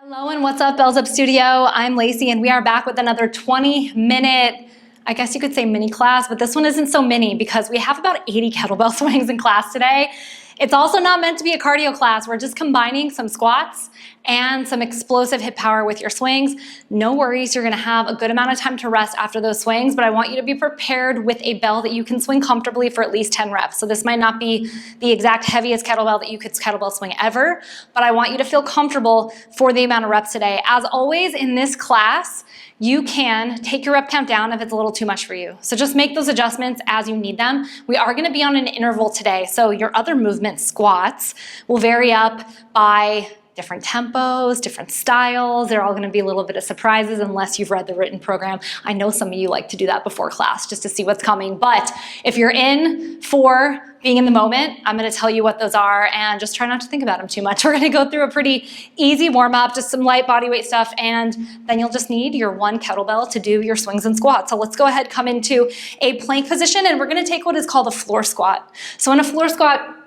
Hello and what's up, Bells Up Studio? I'm Lacey and we are back with another 20-minute, I guess you could say mini class, but this one isn't so mini because we have about 80 kettlebell swings in class today. It's also not meant to be a cardio class. We're just combining some squats and some explosive hip power with your swings. No worries, you're gonna have a good amount of time to rest after those swings, but I want you to be prepared with a bell that you can swing comfortably for at least 10 reps. So this might not be the exact heaviest kettlebell that you could kettlebell swing ever, but I want you to feel comfortable for the amount of reps today. As always in this class, you can take your rep count down if it's a little too much for you. So just make those adjustments as you need them. We are gonna be on an interval today, so your other movement squats will vary up by different tempos, different styles. They're all gonna be a little bit of surprises unless you've read the written program. I know some of you like to do that before class just to see what's coming, but if you're in for being in the moment, I'm gonna tell you what those are and just try not to think about them too much. We're gonna go through a pretty easy warm up, just some light body weight stuff, and then you'll just need your one kettlebell to do your swings and squats. So let's go ahead, come into a plank position, and we're gonna take what is called a floor squat. So in a floor squat,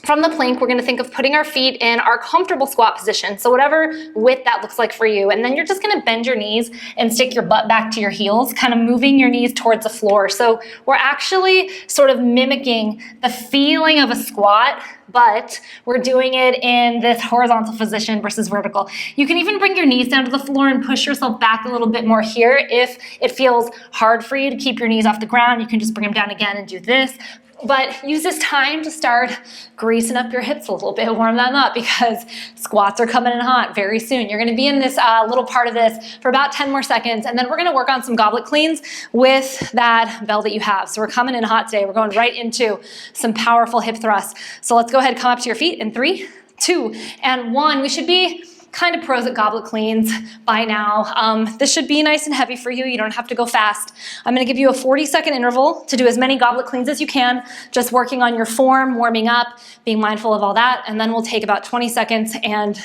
from the plank, we're gonna think of putting our feet in our comfortable squat position. So whatever width that looks like for you. And then you're just gonna bend your knees and stick your butt back to your heels, kind of moving your knees towards the floor. So we're actually sort of mimicking the feeling of a squat, but we're doing it in this horizontal position versus vertical. You can even bring your knees down to the floor and push yourself back a little bit more here. If it feels hard for you to keep your knees off the ground, you can just bring them down again and do this. But use this time to start greasing up your hips a little bit, warm them up, because squats are coming in hot very soon. You're gonna be in this little part of this for about 10 more seconds, and then we're gonna work on some goblet cleans with that bell that you have. So we're coming in hot today. We're going right into some powerful hip thrusts. So let's go ahead and come up to your feet in 3, 2, and 1. We should be kind of pros at goblet cleans by now. This should be nice and heavy for you. You don't have to go fast. I'm gonna give you a 40-second interval to do as many goblet cleans as you can, just working on your form, warming up, being mindful of all that, and then we'll take about 20 seconds and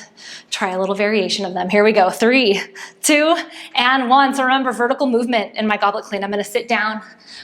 try a little variation of them. Here we go, 3, 2, and 1. So remember, vertical movement in my goblet clean. I'm gonna sit down,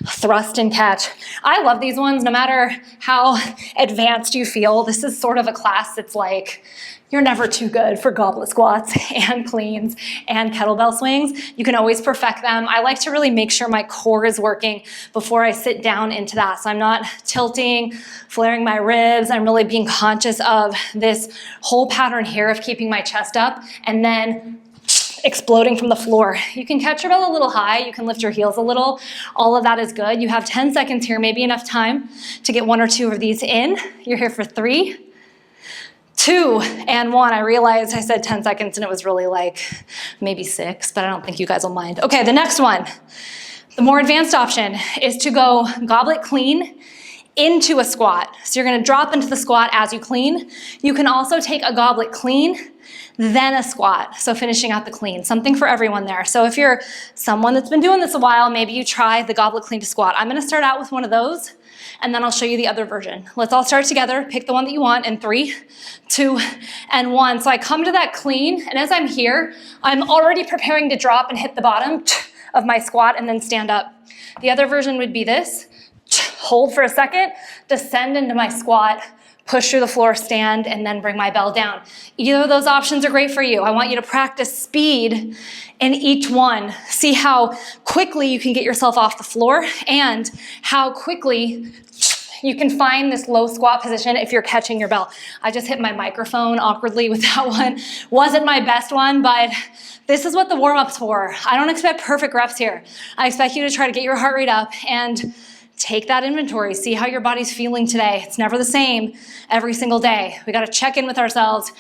thrust and catch. I love these ones, no matter how advanced you feel. This is sort of a class that's like, you're never too good for goblet squats and cleans and kettlebell swings. You can always perfect them. I like to really make sure my core is working before I sit down into that. So I'm not tilting, flaring my ribs. I'm really being conscious of this whole pattern here of keeping my chest up and then exploding from the floor. You can catch your bell a little high. You can lift your heels a little. All of that is good. You have 10 seconds here, maybe enough time to get 1 or 2 of these in. You're here for 3, 2, and 1. I realized I said 10 seconds and it was really like maybe 6, but I don't think you guys will mind. Okay, the next one, the more advanced option is to go goblet clean into a squat. So you're gonna drop into the squat as you clean. You can also take a goblet clean, then a squat. So finishing out the clean, something for everyone there. So if you're someone that's been doing this a while, maybe you try the goblet clean to squat. I'm gonna start out with one of those, and then I'll show you the other version. Let's all start together, pick the one that you want in 3, 2, and 1. So I come to that clean, and as I'm here, I'm already preparing to drop and hit the bottom of my squat and then stand up. The other version would be this, hold for a second, descend into my squat, push through the floor, stand, and then bring my bell down. Either of those options are great for you. I want you to practice speed in each one. See how quickly you can get yourself off the floor and how quickly you can find this low squat position if you're catching your bell. I just hit my microphone awkwardly with that one. Wasn't my best one, but this is what the warm-up's for. I don't expect perfect reps here. I expect you to try to get your heart rate up and take that inventory, see how your body's feeling today. It's never the same every single day. We gotta check in with ourselves,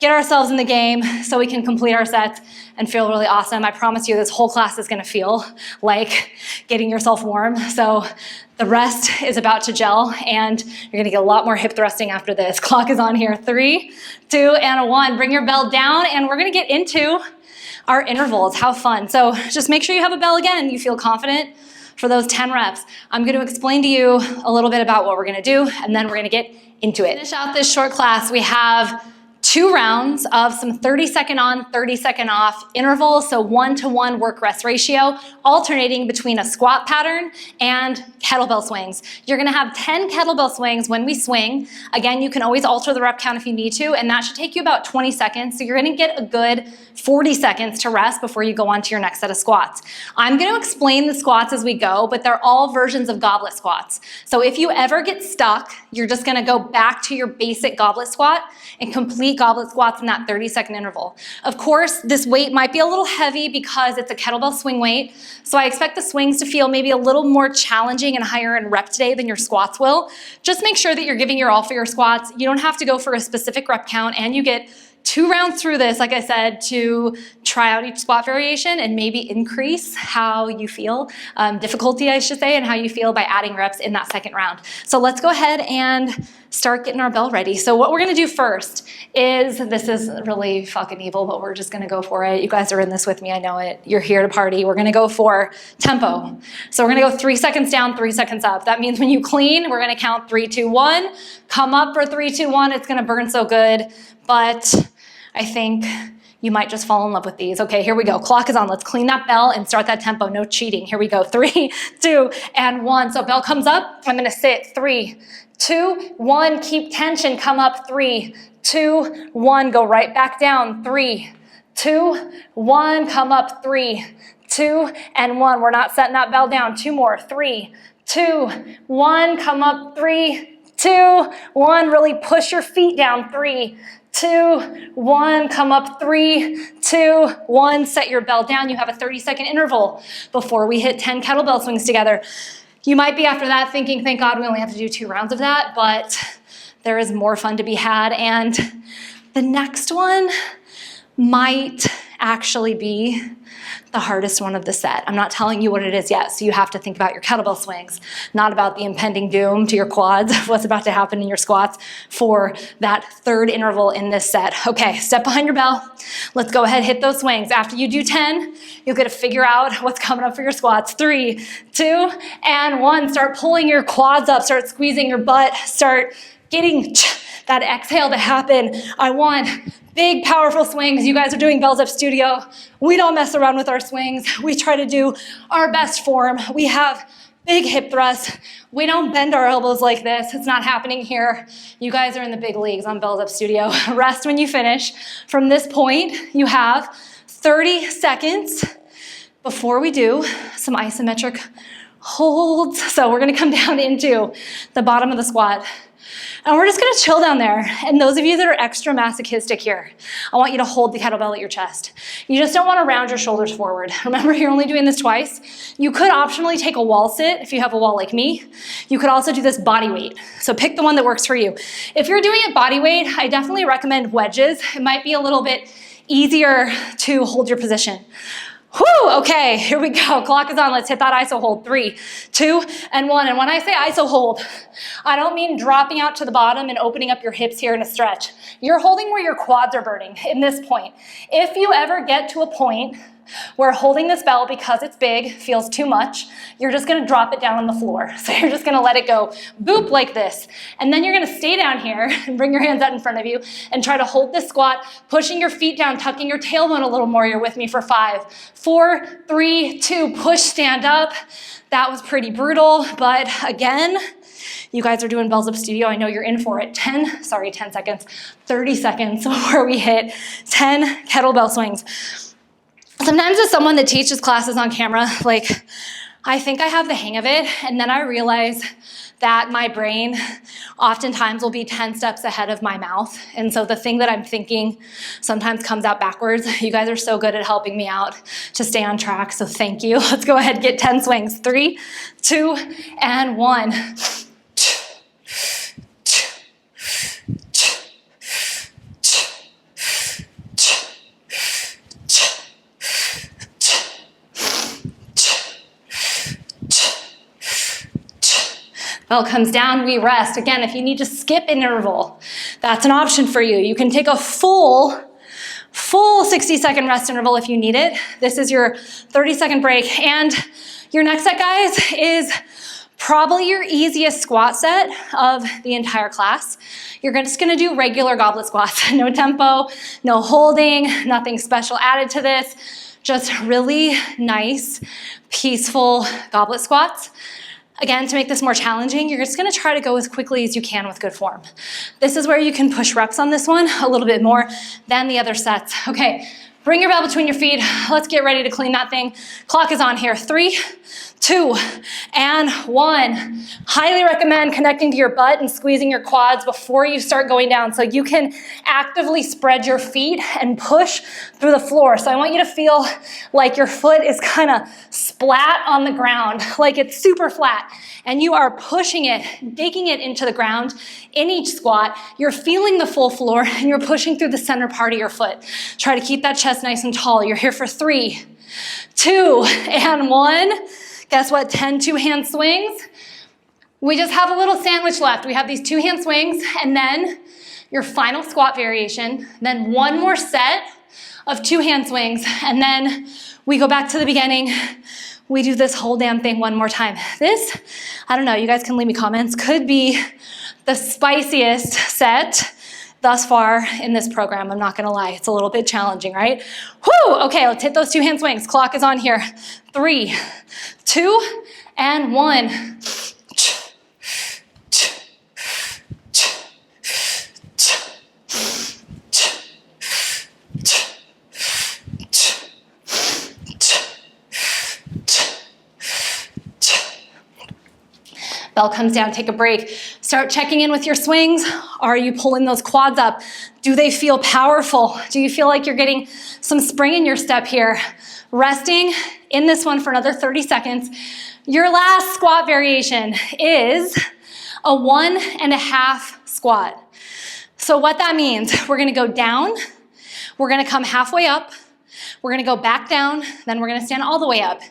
get ourselves in the game so we can complete our sets and feel really awesome. I promise you this whole class is gonna feel like getting yourself warm. So the rest is about to gel and you're gonna get a lot more hip thrusting after this. Clock is on here, 3, 2, and 1. Bring your bell down and we're gonna get into our intervals. How fun. So just make sure you have a bell again. You feel confident for those 10 reps. I'm gonna explain to you a little bit about what we're gonna do and then we're gonna get into it. To finish out this short class, we have 2 rounds of some 30-second on, 30-second off intervals, so 1-to-1 work-rest ratio, alternating between a squat pattern and kettlebell swings. You're gonna have 10 kettlebell swings when we swing. Again, you can always alter the rep count if you need to, and that should take you about 20 seconds, so you're gonna get a good 40 seconds to rest before you go on to your next set of squats. I'm gonna explain the squats as we go, but they're all versions of goblet squats. So if you ever get stuck, you're just gonna go back to your basic goblet squat and complete goblet squats in that 30-second interval. Of course, this weight might be a little heavy because it's a kettlebell swing weight, so I expect the swings to feel maybe a little more challenging and higher in rep today than your squats will. Just make sure that you're giving your all for your squats. You don't have to go for a specific rep count, and you get 2 rounds through this, like I said, to try out each squat variation and maybe increase how you feel, difficulty I should say, and how you feel by adding reps in that second round. So let's go ahead and start getting our bell ready. So what we're gonna do first is, this is really fucking evil, but we're just gonna go for it. You guys are in this with me, I know it. You're here to party. We're gonna go for tempo. So we're gonna go 3 seconds down, 3 seconds up. That means when you clean, we're gonna count 3, 2, 1. Come up for 3, 2, 1. It's gonna burn so good, but I think you might just fall in love with these. Okay, here we go. Clock is on. Let's clean that bell and start that tempo. No cheating. Here we go. 3, 2, and 1. So bell comes up. I'm gonna sit. 3, 2, 1. Keep tension. Come up. 3, 2, 1. Go right back down. 3, 2, 1. Come up. 3, 2, and 1. We're not setting that bell down. 2 more. 3, 2, 1. Come up. 3, 2, 1. Really push your feet down. 3, 2, 1, come up. 3, 2, 1, set your bell down. You have a 30-second interval before we hit 10 kettlebell swings together. You might be after that thinking, thank God we only have to do 2 rounds of that, but there is more fun to be had. And the next one might actually be the hardest one of the set. I'm not telling you what it is yet, so you have to think about your kettlebell swings, not about the impending doom to your quads, what's about to happen in your squats for that third interval in this set. Okay, step behind your bell. Let's go ahead, hit those swings. After you do 10, you'll get to figure out what's coming up for your squats. 3, 2, and 1. Start pulling your quads up, start squeezing your butt, start getting that exhale to happen. I want big, powerful swings. You guys are doing Bells Up Studio. We don't mess around with our swings. We try to do our best form. We have big hip thrusts. We don't bend our elbows like this. It's not happening here. You guys are in the big leagues on Bells Up Studio. Rest when you finish. From this point, you have 30 seconds before we do some isometric holds. So we're gonna come down into the bottom of the squat. And we're just gonna chill down there. And those of you that are extra masochistic here, I want you to hold the kettlebell at your chest. You just don't wanna round your shoulders forward. Remember, you're only doing this twice. You could optionally take a wall sit if you have a wall like me. You could also do this body weight. So pick the one that works for you. If you're doing it body weight, I definitely recommend wedges. It might be a little bit easier to hold your position. Whew, okay, here we go. Clock is on. Let's hit that iso hold. 3, 2, and 1. And when I say iso hold, I don't mean dropping out to the bottom and opening up your hips here in a stretch. You're holding where your quads are burning in this point. If you ever get to a point where holding this bell because it's big feels too much, you're just gonna drop it down on the floor. So you're just gonna let it go, boop, like this. And then you're gonna stay down here and bring your hands out in front of you and try to hold this squat, pushing your feet down, tucking your tailbone a little more. You're with me for 5, 4, 3, 2, push, stand up. That was pretty brutal, but again, you guys are doing Bells Up Studio. I know you're in for it. 10 seconds, 30 seconds before we hit 10 kettlebell swings. Sometimes as someone that teaches classes on camera, like, I think I have the hang of it, and then I realize that my brain oftentimes will be 10 steps ahead of my mouth. And so the thing that I'm thinking sometimes comes out backwards. You guys are so good at helping me out to stay on track, so thank you. Let's go ahead and get 10 swings. 3, 2, and 1. Bell comes down, we rest. Again, if you need to skip an interval, that's an option for you. You can take a full 60-second rest interval if you need it. This is your 30-second break. And your next set, guys, is Probably your easiest squat set of the entire class. You're just gonna do regular goblet squats. No tempo, no holding, nothing special added to this. Just really nice, peaceful goblet squats. Again, to make this more challenging, you're just gonna try to go as quickly as you can with good form. This is where you can push reps on this one a little bit more than the other sets. Okay, bring your bell between your feet. Let's get ready to clean that thing. Clock is on here. 3, 2, and 1. Highly recommend connecting to your butt and squeezing your quads before you start going down so you can actively spread your feet and push through the floor. So I want you to feel like your foot is kind of splat on the ground, like it's super flat, and you are pushing it, digging it into the ground in each squat. You're feeling the full floor and you're pushing through the center part of your foot. Try to keep that chest nice and tall. You're here for 3, 2, and 1. Guess what? 10 two-hand swings. We just have a little sandwich left. We have these two-hand swings and then your final squat variation, then one more set of two-hand swings, and then we go back to the beginning. We do this whole damn thing one more time. This, I don't know, you guys can leave me comments, could be the spiciest set thus far in this program. I'm not gonna lie, it's a little bit challenging, right? Whoo! Okay, let's hit those two-hand swings. Clock is on here. 3, 2, and 1. Bell comes down, take a break. Start checking in with your swings. Are you pulling those quads up? Do they feel powerful? Do you feel like you're getting some spring in your step here? Resting in this one for another 30 seconds. Your last squat variation is a 1.5 squat. So what that means, we're gonna go down, we're gonna come halfway up, we're gonna go back down, then we're gonna stand all the way up.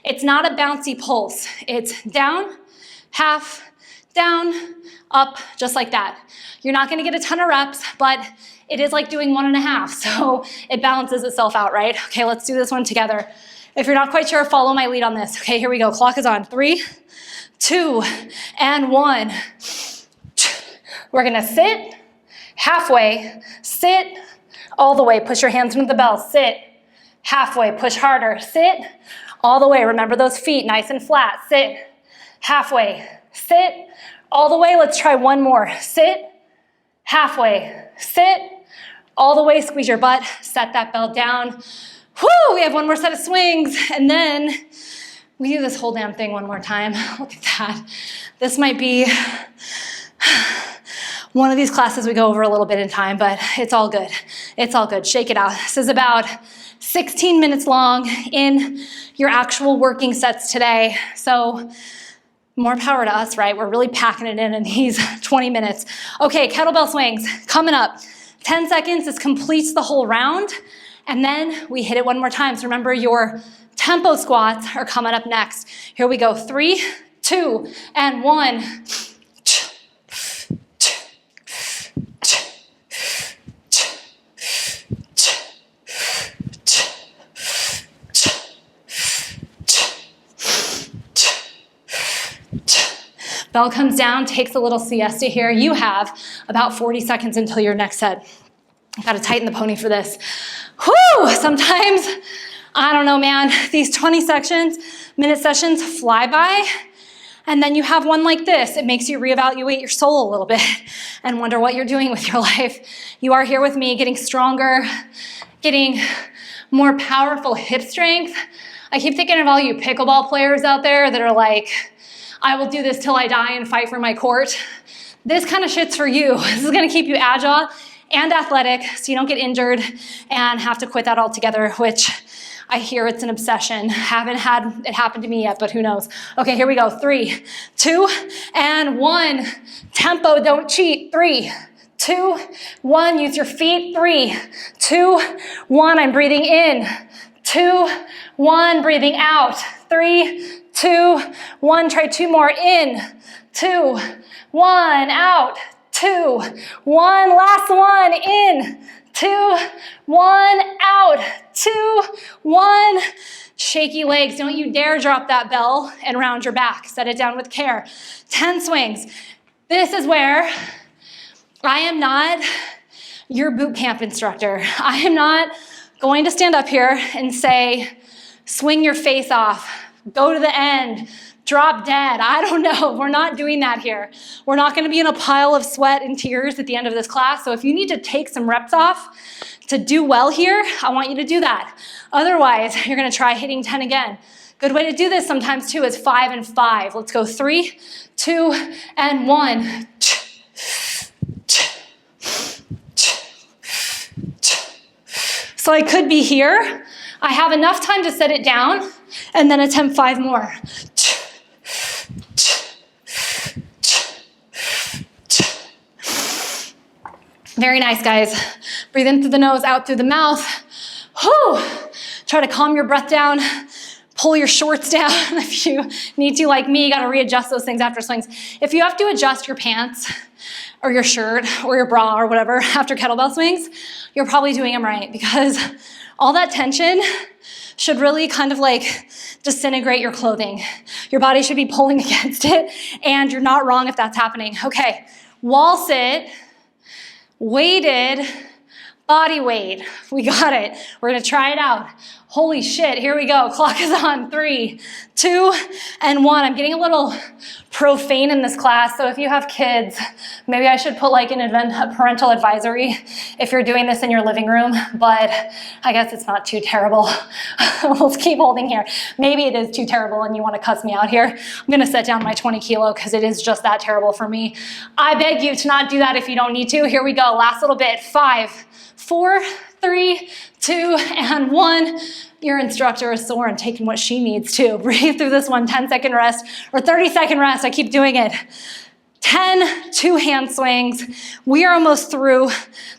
It's not a bouncy pulse. It's down, half, down, up, just like that. You're not gonna get a ton of reps, but it is like doing 1.5, so it balances itself out, right? Okay, let's do this one together. If you're not quite sure, follow my lead on this. Okay, here we go, clock is on. 3, 2, and 1. We're gonna sit, halfway, sit, all the way, push your hands into the bell, sit, halfway, push harder, sit, all the way, remember those feet, nice and flat, sit, halfway, sit, all the way. Let's try one more. Sit, halfway, sit, all the way, squeeze your butt, set that bell down. Whoo, we have one more set of swings, and then we do this whole damn thing one more time. Look at that. This might be one of these classes we go over a little bit in time, but it's all good. It's all good. Shake it out. This is about 16 minutes long in your actual working sets today. So more power to us, right? We're really packing it in these 20 minutes. Okay, kettlebell swings coming up. 10 seconds, this completes the whole round. And then we hit it one more time. So remember, your tempo squats are coming up next. Here we go. 3, 2, and 1. Bell comes down, takes a little siesta here. You have about 40 seconds until your next set. Gotta tighten the pony for this. Whew, sometimes, I don't know, man, these 20-minute sessions fly by, and then you have one like this. It makes you reevaluate your soul a little bit and wonder what you're doing with your life. You are here with me, getting stronger, getting more powerful hip strength. I keep thinking of all you pickleball players out there that are like, I will do this till I die and fight for my court. This kind of shit's for you. This is gonna keep you agile and athletic so you don't get injured and have to quit that altogether, which I hear it's an obsession. Haven't had it happen to me yet, but who knows. Okay, here we go. 3, 2, and 1. Tempo, don't cheat. 3, 2, 1. Use your feet. 3, 2, 1. I'm breathing in. 2, 1. Breathing out. 3, 2, 1. Try 2 more. In. 2, 1. Out. 2, 1. Last one. In. 2, 1. Out. 2, 1. Shaky legs, don't you dare drop that bell and round your back. Set it down with care. 10 swings. This is where I am not your boot camp instructor. I am not going to stand up here and say, swing your face off, go to the end, drop dead. I don't know. We're not doing that here. We're not going to be in a pile of sweat and tears at the end of this class. So if you need to take some reps off to do well here, I want you to do that. Otherwise, you're going to try hitting 10 again. Good way to do this sometimes too is 5 and 5. Let's go 3, 2, and 1. So I could be here. I have enough time to set it down and then attempt 5 more. Very nice, guys. Breathe in through the nose, out through the mouth. Whew. Try to calm your breath down. Pull your shorts down if you need to. Like me, you gotta readjust those things after swings. If you have to adjust your pants or your shirt or your bra or whatever after kettlebell swings, you're probably doing them right, because all that tension should really kind of like disintegrate your clothing. Your body should be pulling against it, and you're not wrong if that's happening. Okay, wall sit, weighted, body weight. We got it. We're gonna try it out. Holy shit, here we go. Clock is on. 3, 2, and 1. I'm getting a little profane in this class, so if you have kids, maybe I should put like a parental advisory if you're doing this in your living room, but I guess it's not too terrible. Let's keep holding here. Maybe it is too terrible and you want to cuss me out here. I'm gonna set down my 20 kilo because it is just that terrible for me. I beg you to not do that if you don't need to. Here we go, last little bit. 5, 4, 3, 2, and 1. Your instructor is sore and taking what she needs to. Breathe through this one, 10-second rest, or 30-second rest. I keep doing it. 10 two-hand swings. We are almost through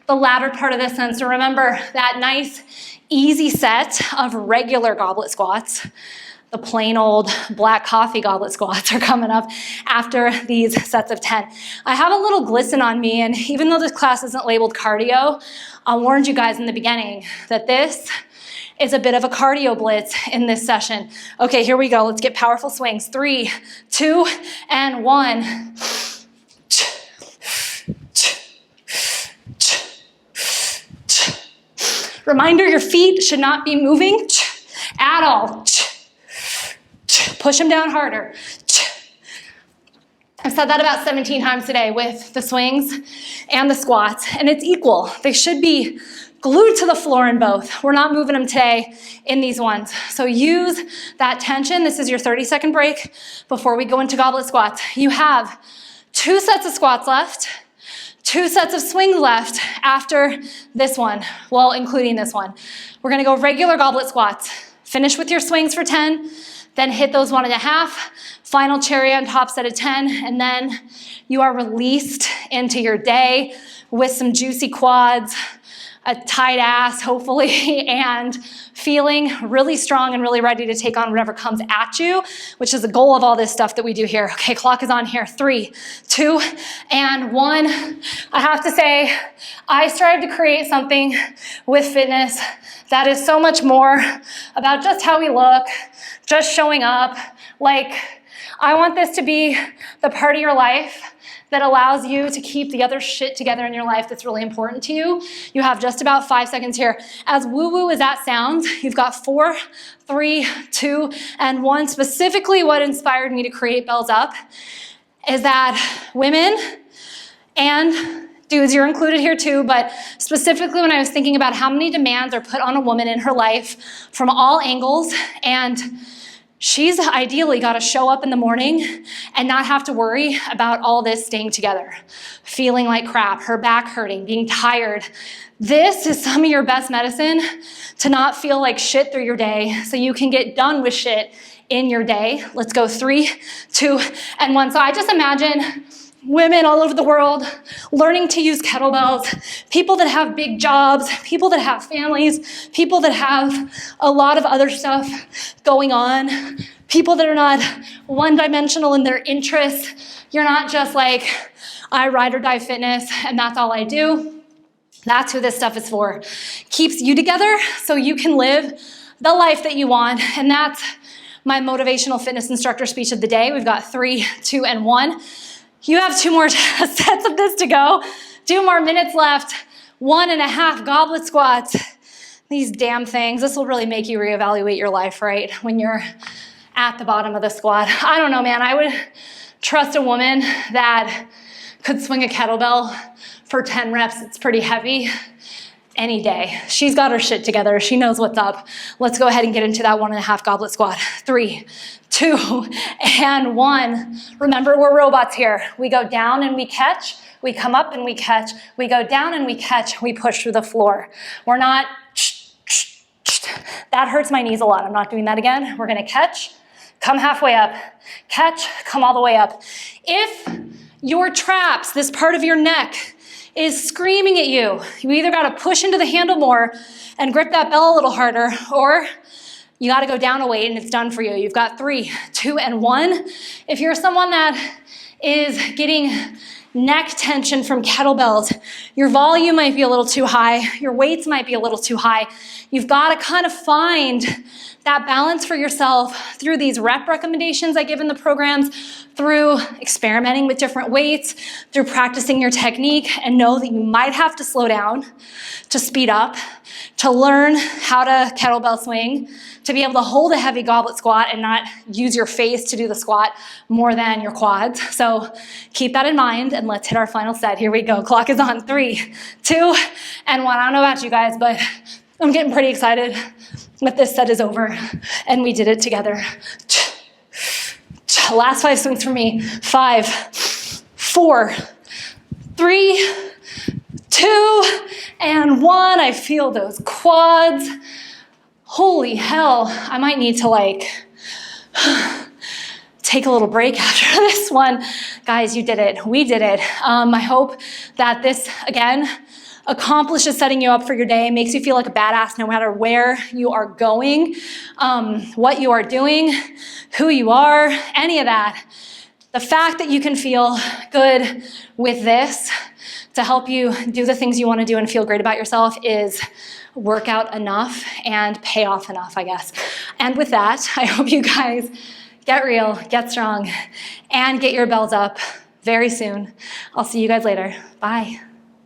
the latter part of this one. So remember that nice, easy set of regular goblet squats. The plain old black coffee goblet squats are coming up after these sets of 10. I have a little glisten on me, and even though this class isn't labeled cardio, I warned you guys in the beginning that this is a bit of a cardio blitz in this session. Okay, here we go. Let's get powerful swings. 3, 2, and 1. Reminder, your feet should not be moving at all. Push them down harder. I've said that about 17 times today with the swings and the squats, and it's equal. They should be glued to the floor in both. We're not moving them today in these ones. So use that tension. This is your 30-second break before we go into goblet squats. You have 2 sets of squats left, 2 sets of swings left after this one, well, including this one. We're gonna go regular goblet squats. Finish with your swings for 10, then hit those 1.5, final cherry on top, set of 10, and then you are released into your day with some juicy quads, a tight ass, hopefully, and feeling really strong and really ready to take on whatever comes at you, which is the goal of all this stuff that we do here. Okay, clock is on here. 3, 2, and 1. I have to say, I strive to create something with fitness that is so much more about just how we look, just showing up. Like, I want this to be the part of your life that allows you to keep the other shit together in your life that's really important to you. You have just about 5 seconds here. As woo-woo as that sounds, you've got 4, 3, 2, and 1. Specifically, what inspired me to create Bells Up is that women and dudes, you're included here too, but specifically when I was thinking about how many demands are put on a woman in her life from all angles, and she's ideally got to show up in the morning and not have to worry about all this staying together, feeling like crap, her back hurting, being tired. This is some of your best medicine to not feel like shit through your day so you can get done with shit in your day. Let's go 3, 2, and 1. So I just imagine women all over the world learning to use kettlebells, people that have big jobs, people that have families, people that have a lot of other stuff going on, people that are not one-dimensional in their interests. You're not just like, I ride or die fitness and that's all I do. That's who this stuff is for. Keeps you together so you can live the life that you want. And that's my motivational fitness instructor speech of the day. We've got 3, 2, and 1. You have 2 more sets of this to go. 2 more minutes left. 1.5 goblet squats. These damn things. This will really make you reevaluate your life, right? When you're at the bottom of the squat. I don't know, man. I would trust a woman that could swing a kettlebell for 10 reps. It's pretty heavy. Any day. She's got her shit together. She knows what's up. Let's go ahead and get into that 1.5 goblet squat. 3, 2, and 1. Remember, we're robots here. We go down and we catch. We come up and we catch. We go down and we catch. We push through the floor. We're not, that hurts my knees a lot. I'm not doing that again. We're gonna catch, come halfway up, catch, come all the way up. If your traps, this part of your neck, is screaming at you, you either gotta push into the handle more and grip that bell a little harder, or you gotta go down a weight and it's done for you. You've got 3, 2, and 1. If you're someone that is getting neck tension from kettlebells, your volume might be a little too high, your weights might be a little too high. You've gotta kind of find that balance for yourself through these rep recommendations I give in the programs, through experimenting with different weights, through practicing your technique, and know that you might have to slow down, to speed up, to learn how to kettlebell swing, to be able to hold a heavy goblet squat and not use your face to do the squat more than your quads. So keep that in mind, and let's hit our final set. Here we go. Clock is on. 3, 2, and 1. I don't know about you guys, but I'm getting pretty excited that this set is over and we did it together. Last 5 swings for me. 5, 4, 3, 2, and 1. I feel those quads. Holy hell, I might need to take a little break after this one. Guys, you did it. We did it. I hope that this, again, accomplishes setting you up for your day, makes you feel like a badass no matter where you are going, what you are doing, who you are, any of that. The fact that you can feel good with this to help you do the things you want to do and feel great about yourself is workout enough and payoff enough, I guess. And with that, I hope you guys get real, get strong, and get your bells up very soon. I'll see you guys later. Bye.